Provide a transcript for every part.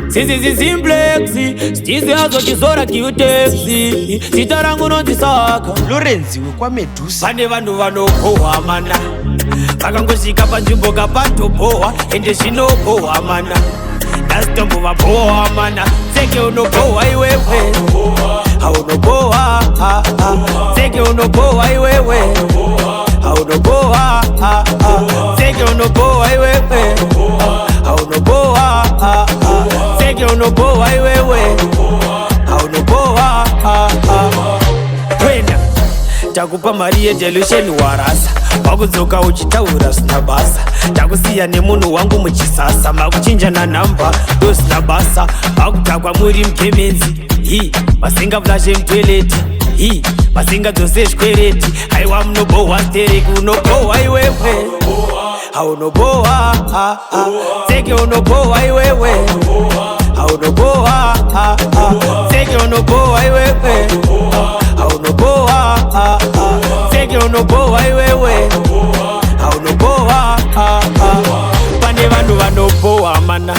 Sisi simplexi, stizi hazo chisora kiutexi. Sitarangu nondisaka Lorenzi kwa Medusa. Pane vanhu vanopowa mana, vakangosvika panzvimbo kapatopowa, ende zvinopowa mana. Ndasitombo vapowa mana, seke unopowa iwewe, haunopowa seke unopowa iwewe, haunopowa seke unopowa iwewe, haunopowa seke unopowa iwewe, haunopowa. Wena takupa mari yedelusheni warasa, wakudzoka uchitaura sina basa. Takusiya nemunhu wangu muchisasa, makuchinjana namba ndosina basa. Makutakwa muri mkemenzi, masinga flashe mtoileti, masinga dzose shkwereti. Aiwa munobohwa stereki, unobohwa iwewe, haunobohwa seke unobohwa iwewe, haunobohwa seke unobohwa iwewe, haunobohwa seke unobohwa iwewe, haunobohwa. Pane vanhu vanobohwa mana,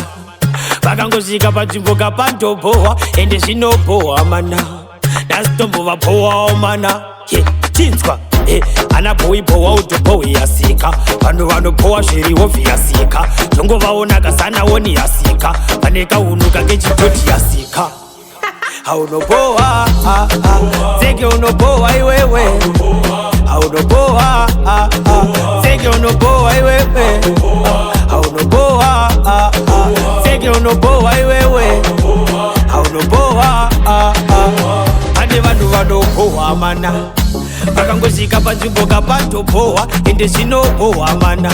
vakangosvika panzvimbo kapandobohwa, ende zvinobohwa mana. Ndasitombo vabohwawo mana, chinzwa anabohwibohwa utobohwi yasika. Vanhu vanobohwa zviriwo vyasika, tongovaona kasanaoni yasika. Pane kaunuka kechitoti yasika. Haunobohwa seke unobohwa iwewe, haunobohwa seke unobohwa iwewe, haunobohwa seke unobohwa iwewe, haunobohwa. Pane vanhu vanobohwa mana, vakangosvika panzvimbo kapatobohwa, ende zvinobohwa mana.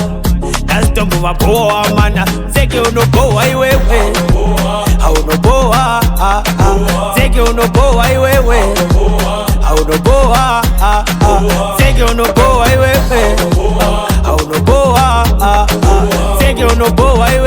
Ndasitombo vabohwa mana, seke unobohwa iwewe, haunobohwa seke unobohwa iwewe, haunobohwa seke unobohwa iwewe, haunobohwa seke unobohwa iwewe.